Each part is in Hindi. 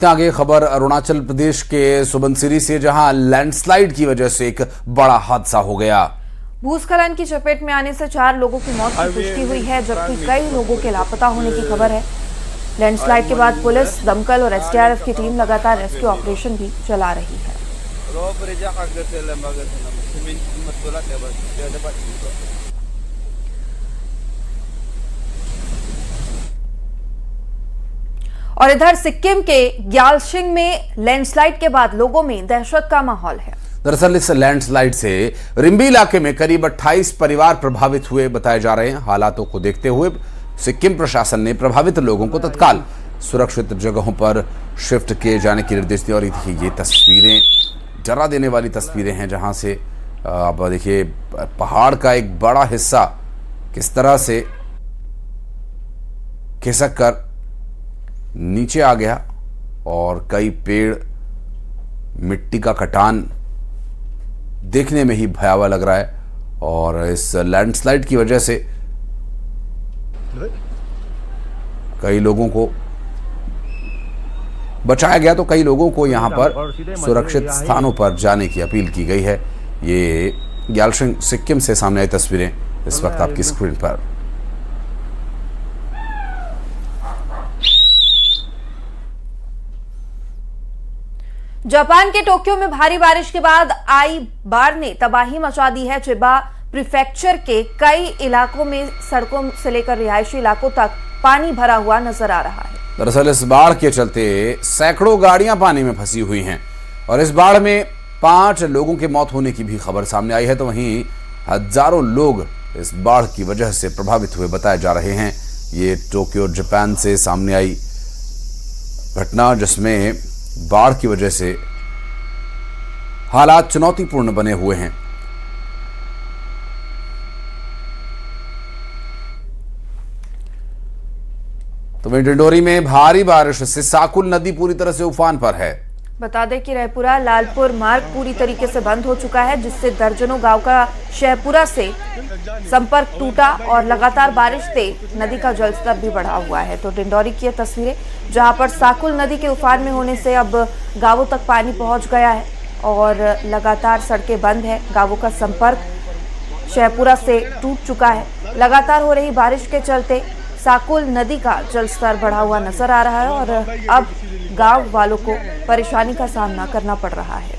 आगे खबर अरुणाचल प्रदेश के सुबनसिरी से, जहां लैंडस्लाइड की वजह से एक बड़ा हादसा हो गया। भूस्खलन की चपेट में आने से 4 लोगों की मौत की पुष्टि हुई है, जबकि कई लोगों के लापता होने की खबर है। लैंडस्लाइड के बाद पुलिस, दमकल और एसडीआरएफ की टीम लगातार रेस्क्यू ऑपरेशन भी चला रही है। और इधर सिक्किम के ग्यालशिंग में लैंडस्लाइड के बाद लोगों में दहशत का माहौल है। दरअसल इस लैंडस्लाइड से रिम्बी इलाके में करीब 28 परिवार प्रभावित हुए बताए जा रहे हैं। हालातों को देखते हुए सिक्किम प्रशासन ने प्रभावित लोगों को तत्काल सुरक्षित जगहों पर शिफ्ट किए जाने के निर्देश दिए। और ये तस्वीरें डरा देने वाली तस्वीरें हैं, जहां से आप देखिए पहाड़ का एक बड़ा हिस्सा किस तरह से खिसक कर नीचे आ गया और कई पेड़, मिट्टी का कटान देखने में ही भयावह लग रहा है। और इस लैंडस्लाइड की वजह से कई लोगों को बचाया गया, तो कई लोगों को यहां पर सुरक्षित स्थानों पर जाने की अपील की गई है। ये ग्यालशिंग सिक्किम से सामने आई तस्वीरें इस वक्त आपकी स्क्रीन पर। जापान के टोक्यो में भारी बारिश के बाद आई बाढ़ ने तबाही मचा दी है। चिबा प्रीफेक्चर के कई इलाकों में सड़कों से लेकर रिहायशी इलाकों तक पानी भरा हुआ नजर आ रहा है। दरअसल इस बाढ़ के चलते सैकड़ों गाड़ियां पानी में फंसी हुई हैं और इस बाढ़ में 5 लोगों की मौत होने की भी खबर सामने आई है। तो वहीं हजारों लोग इस बाढ़ की वजह से प्रभावित हुए बताए जा रहे हैं। ये टोक्यो जापान से सामने आई घटना, जिसमें बाढ़ की वजह से हालात चुनौतीपूर्ण बने हुए हैं। तो वहीं डिंडोरी में भारी बारिश से साकुल नदी पूरी तरह से उफान पर है। बता दें कि रायपुरा लालपुर मार्ग पूरी तरीके से बंद हो चुका है, जिससे दर्जनों गांव का शहपुरा से संपर्क टूटा और लगातार बारिश से नदी का जलस्तर भी बढ़ा हुआ है। तो डिंडोरी की तस्वीरें, जहां पर साकुल नदी के उफान में होने से अब गांवों तक पानी पहुंच गया है और लगातार सड़कें बंद है। गांवों का संपर्क शहपुरा से टूट चुका है। लगातार हो रही बारिश के चलते साकुल नदी का जलस्तर बढ़ा हुआ नजर आ रहा है और अब गांव वालों को परेशानी का सामना करना पड़ रहा है।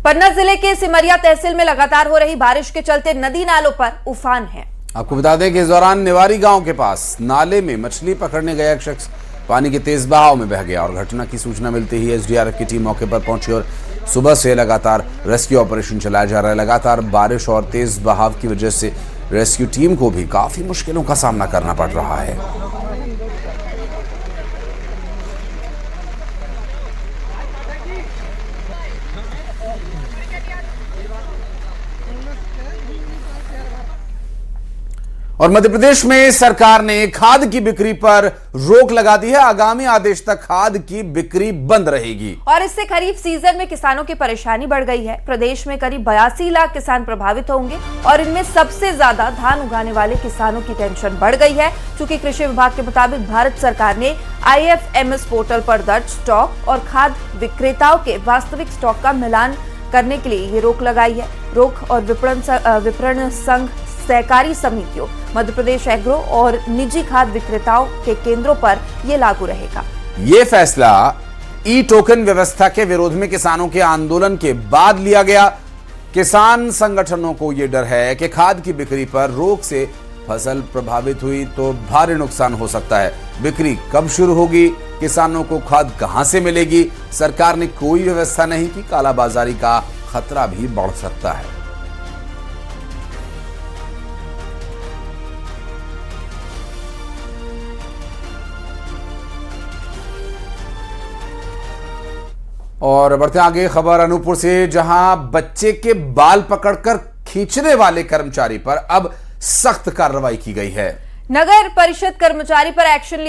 पन्ना जिले के सिमरिया तहसील में लगातार हो रही बारिश के चलते नदी नालों पर उफान है। आपको बता दें कि इस दौरान निवारी गांव के पास नाले में मछली पकड़ने गया एक शख्स पानी के तेज बहाव में बह गया और घटना की सूचना मिलते ही एसडीआरएफ की टीम मौके पर पहुंची और सुबह से लगातार रेस्क्यू ऑपरेशन चलाया जा रहा है। लगातार बारिश और तेज बहाव की वजह से रेस्क्यू टीम को भी काफी मुश्किलों का सामना करना पड़ रहा है। और मध्य प्रदेश में सरकार ने खाद की बिक्री पर रोक लगा दी है। आगामी आदेश तक खाद की बिक्री बंद रहेगी और इससे खरीफ सीजन में किसानों की परेशानी बढ़ गई है। प्रदेश में करीब 82 लाख किसान प्रभावित होंगे और इनमें सबसे ज्यादा धान उगाने वाले किसानों की टेंशन बढ़ गई है, क्योंकि कृषि विभाग के मुताबिक भारत सरकार ने IFMS पोर्टल पर दर्ज स्टॉक और खाद विक्रेताओं के वास्तविक स्टॉक का मिलान करने के लिए ये रोक लगाई है। रोक और विपणन संघ सहकारी समितियों, मध्य प्रदेश एग्रो और निजी खाद विक्रेताओं के केंद्रों पर यह लागू रहेगा। ये फैसला ई टोकन व्यवस्था के विरोध में किसानों के आंदोलन के बाद लिया गया। किसान संगठनों को यह डर है कि खाद की बिक्री पर रोक से फसल प्रभावित हुई तो भारी नुकसान हो सकता है। बिक्री कब शुरू होगी, किसानों को खाद कहां से मिलेगी, सरकार ने कोई व्यवस्था नहीं की। कालाबाजारी का खतरा भी बढ़ सकता है। और बढ़ते आगे खबर अनूपपुर से, जहां बच्चे के बाल पकड़कर खींचने वाले कर्मचारी पर अब सख्त कार्रवाई की गई है। नगर परिषद कर्मचारी पर एक्शन लिया